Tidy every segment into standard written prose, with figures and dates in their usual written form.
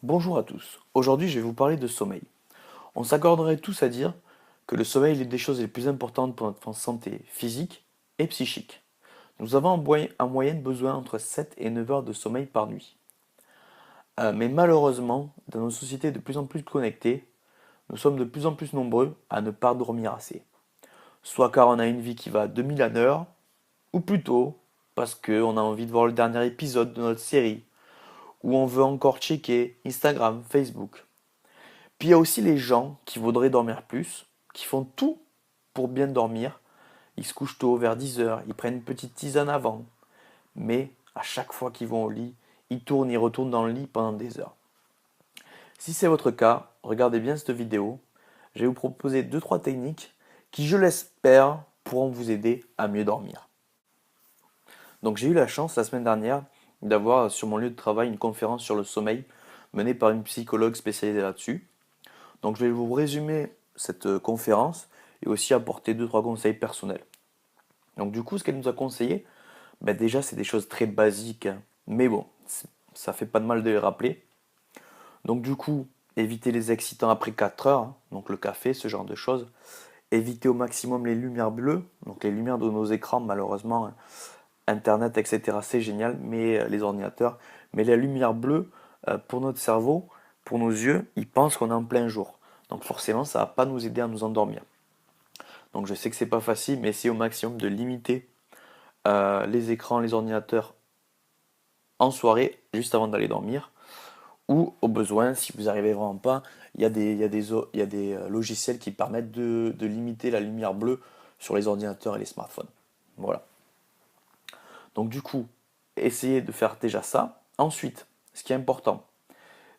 Bonjour à tous. Aujourd'hui, je vais vous parler de sommeil. On s'accorderait tous à dire que le sommeil est l'une des choses les plus importantes pour notre santé physique et psychique. Nous avons en moyenne besoin entre 7 et 9 heures de sommeil par nuit. Mais malheureusement, dans nos sociétés de plus en plus connectées, nous sommes de plus en plus nombreux à ne pas dormir assez. Soit car on a une vie qui va à 2000 à l'heure, ou plutôt parce qu'on a envie de voir le dernier épisode de notre série, ou on veut encore checker Instagram, Facebook. Puis il y a aussi les gens qui voudraient dormir plus, qui font tout pour bien dormir. Ils se couchent tôt, vers 10 heures, ils prennent une petite tisane avant. Mais à chaque fois qu'ils vont au lit, ils tournent, ils retournent dans le lit pendant des heures. Si c'est votre cas, regardez bien cette vidéo. Je vais vous proposer deux trois techniques qui, je l'espère, pourront vous aider à mieux dormir. Donc j'ai eu la chance la semaine dernière d'avoir sur mon lieu de travail une conférence sur le sommeil menée par une psychologue spécialisée là-dessus. Donc je vais vous résumer cette conférence et aussi apporter deux trois conseils personnels. Donc du coup, ce qu'elle nous a conseillé, ben déjà c'est des choses très basiques, hein. Mais bon, ça fait pas de mal de les rappeler. Donc du coup, éviter les excitants après 4 heures, hein, donc le café, ce genre de choses. Éviter au maximum les lumières bleues, donc les lumières de nos écrans, malheureusement, hein. Internet, etc. C'est génial, mais les ordinateurs, mais la lumière bleue, pour notre cerveau, pour nos yeux, ils pensent qu'on est en plein jour. Donc forcément, ça va pas nous aider à nous endormir. Donc je sais que c'est pas facile, mais essayez au maximum de limiter les écrans, les ordinateurs en soirée, juste avant d'aller dormir. Ou au besoin, si vous n'arrivez vraiment pas, il y a des logiciels qui permettent de limiter la lumière bleue sur les ordinateurs et les smartphones. Voilà. Donc du coup, essayez de faire déjà ça. Ensuite, ce qui est important,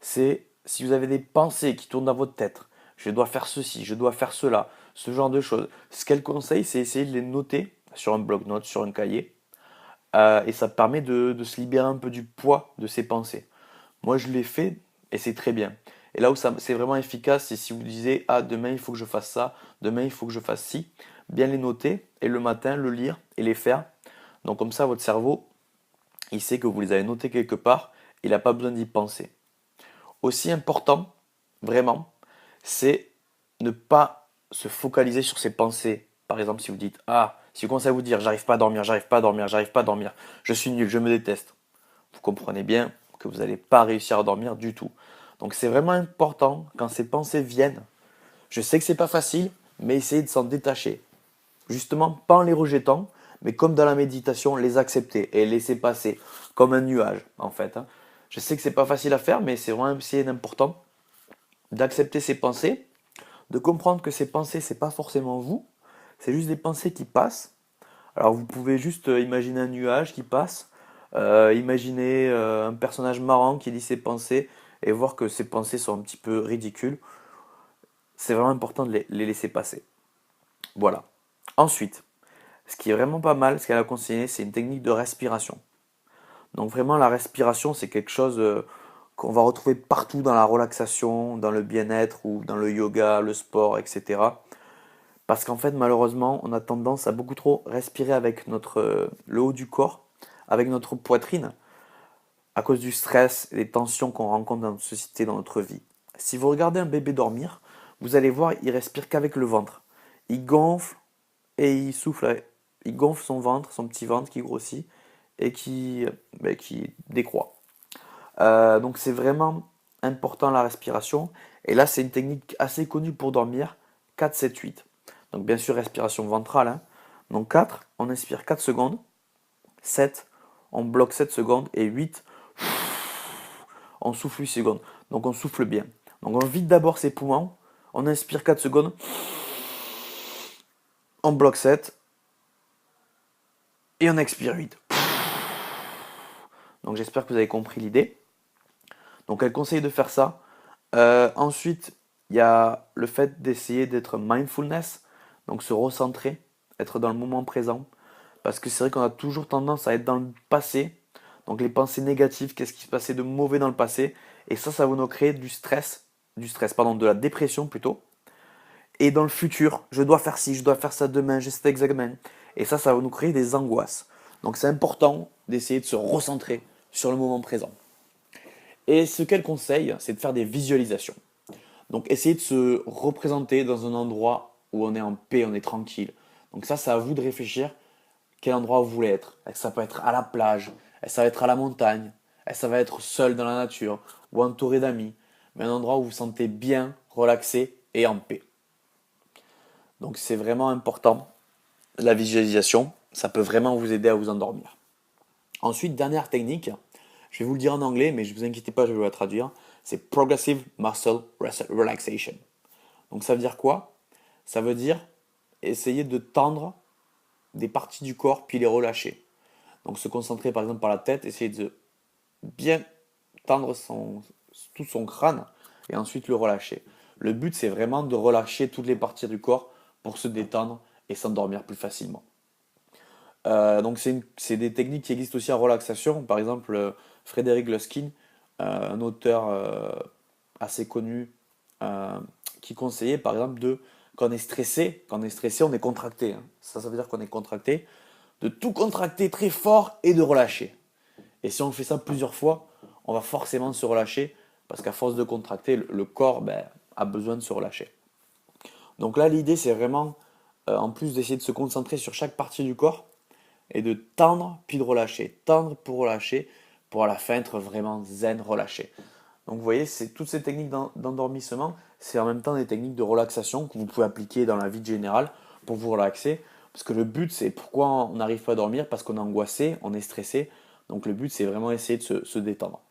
c'est si vous avez des pensées qui tournent dans votre tête, je dois faire ceci, je dois faire cela, ce genre de choses. Ce qu'elle conseille, c'est essayer de les noter sur un bloc-notes, sur un cahier, et ça permet de se libérer un peu du poids de ces pensées. Moi, je l'ai fait et c'est très bien. Et là où c'est vraiment efficace, c'est si vous disiez, ah, demain il faut que je fasse ça, demain il faut que je fasse ci, bien les noter et le matin le lire et les faire. Donc comme ça, votre cerveau, il sait que vous les avez notés quelque part, il n'a pas besoin d'y penser. Aussi important, vraiment, c'est ne pas se focaliser sur ses pensées. Par exemple, si vous dites, ah, si vous commencez à vous dire, j'arrive pas à dormir, j'arrive pas à dormir, j'arrive pas à dormir, je suis nul, je me déteste, vous comprenez bien que vous n'allez pas réussir à dormir du tout. Donc c'est vraiment important quand ces pensées viennent. Je sais que c'est pas facile, mais essayez de s'en détacher. Justement, pas en les rejetant, mais comme dans la méditation, les accepter et les laisser passer, comme un nuage en fait, hein. Je sais que c'est pas facile à faire, mais c'est vraiment important d'accepter ces pensées, de comprendre que ces pensées, c'est pas forcément vous, c'est juste des pensées qui passent. Alors vous pouvez juste imaginer un nuage qui passe, imaginer un personnage marrant qui dit ses pensées et voir que ces pensées sont un petit peu ridicules. C'est vraiment important de les laisser passer. Voilà. Ensuite, ce qui est vraiment pas mal, ce qu'elle a conseillé, c'est une technique de respiration. Donc vraiment, la respiration, c'est quelque chose qu'on va retrouver partout dans la relaxation, dans le bien-être ou dans le yoga, le sport, etc. Parce qu'en fait, malheureusement, on a tendance à beaucoup trop respirer avec le haut du corps, avec notre poitrine, à cause du stress et des tensions qu'on rencontre dans notre société, dans notre vie. Si vous regardez un bébé dormir, vous allez voir, il respire qu'avec le ventre. Il gonfle et il souffle. Il gonfle son ventre, son petit ventre qui grossit et qui décroît. Donc c'est vraiment important la respiration. Et là, c'est une technique assez connue pour dormir, 4-7-8. Donc bien sûr, respiration ventrale, hein. Donc 4, on inspire 4 secondes. 7, on bloque 7 secondes. Et 8, on souffle 8 secondes. Donc on souffle bien. Donc on vide d'abord ses poumons. On inspire 4 secondes. On bloque 7. Et on expire 8. Donc j'espère que vous avez compris l'idée. Donc elle conseille de faire ça. Ensuite, il y a le fait d'essayer d'être mindfulness, donc se recentrer, être dans le moment présent. Parce que c'est vrai qu'on a toujours tendance à être dans le passé. Donc les pensées négatives, qu'est-ce qui se passait de mauvais dans le passé. Et ça va nous créer de la dépression plutôt. Et dans le futur, je dois faire ci, je dois faire ça demain, j'ai cet examen. Et ça va nous créer des angoisses. Donc c'est important d'essayer de se recentrer sur le moment présent. Et ce qu'elle conseille, c'est de faire des visualisations. Donc essayez de se représenter dans un endroit où on est en paix, on est tranquille. Donc ça, c'est à vous de réfléchir quel endroit vous voulez être. Est-ce que ça peut être à la plage, est-ce que ça va être à la montagne, est-ce que ça va être seul dans la nature ou entouré d'amis. Mais un endroit où vous vous sentez bien, relaxé et en paix. Donc c'est vraiment important, la visualisation. Ça peut vraiment vous aider à vous endormir. Ensuite, dernière technique, je vais vous le dire en anglais, mais ne vous inquiétez pas, je vais vous la traduire. C'est Progressive Muscle Relaxation. Donc ça veut dire quoi? Ça veut dire essayer de tendre des parties du corps puis les relâcher. Donc se concentrer par exemple par la tête, essayer de bien tendre tout son crâne et ensuite le relâcher. Le but c'est vraiment de relâcher toutes les parties du corps pour se détendre et s'endormir plus facilement. Donc c'est des techniques qui existent aussi en relaxation. Par exemple, Frédéric Luskin, un auteur assez connu, euh, qui conseillait par exemple quand on est stressé, on est contracté, hein. Ça veut dire qu'on est contracté, de tout contracter très fort et de relâcher. Et si on fait ça plusieurs fois, on va forcément se relâcher parce qu'à force de contracter, le corps a besoin de se relâcher. Donc là, l'idée, c'est vraiment, en plus d'essayer de se concentrer sur chaque partie du corps et de tendre puis de relâcher, tendre pour relâcher, pour à la fin être vraiment zen, relâché. Donc vous voyez, c'est toutes ces techniques d'endormissement, c'est en même temps des techniques de relaxation que vous pouvez appliquer dans la vie générale pour vous relaxer. Parce que le but, c'est pourquoi on n'arrive pas à dormir, parce qu'on est angoissé, on est stressé. Donc le but, c'est vraiment essayer de se détendre.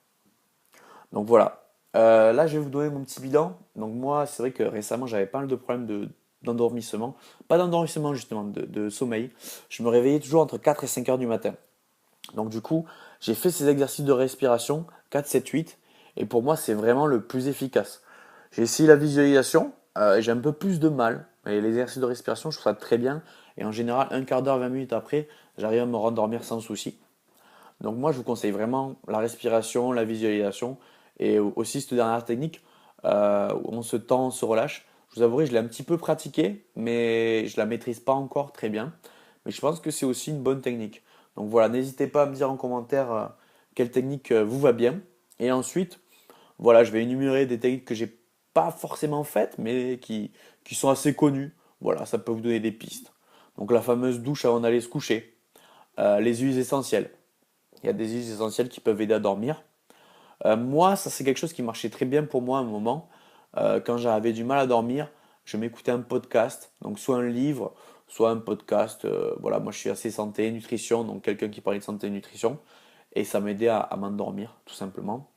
Donc voilà. Là, je vais vous donner mon petit bilan. Donc moi, c'est vrai que récemment, j'avais pas mal de problèmes d'endormissement. Pas d'endormissement, justement, de sommeil. Je me réveillais toujours entre 4 et 5 heures du matin. Donc du coup, j'ai fait ces exercices de respiration, 4, 7, 8, et pour moi, c'est vraiment le plus efficace. J'ai essayé la visualisation, et j'ai un peu plus de mal. Mais les exercices de respiration, je trouve ça très bien. Et en général, un quart d'heure, 20 minutes après, j'arrive à me rendormir sans souci. Donc moi, je vous conseille vraiment la respiration, la visualisation, et aussi cette dernière technique, où on se tend, on se relâche. Je vous avouerai, je l'ai un petit peu pratiqué, mais je la maîtrise pas encore très bien. Mais je pense que c'est aussi une bonne technique. Donc voilà, n'hésitez pas à me dire en commentaire quelle technique vous va bien. Et ensuite, voilà, je vais énumérer des techniques que j'ai pas forcément faites, mais qui sont assez connues. Voilà, ça peut vous donner des pistes. Donc la fameuse douche avant d'aller se coucher, les huiles essentielles. Il y a des huiles essentielles qui peuvent aider à dormir. Moi, ça c'est quelque chose qui marchait très bien pour moi à un moment. Quand j'avais du mal à dormir, je m'écoutais un podcast, donc soit un livre, soit un podcast. Voilà, moi je suis assez santé, nutrition, donc quelqu'un qui parlait de santé et nutrition, et ça m'aidait à m'endormir, tout simplement.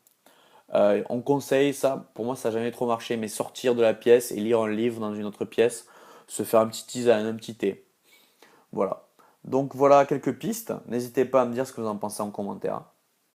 On conseille ça, pour moi ça n'a jamais trop marché, mais sortir de la pièce et lire un livre dans une autre pièce, se faire un petit tisane, un petit thé. Voilà. Donc voilà quelques pistes. N'hésitez pas à me dire ce que vous en pensez en commentaire.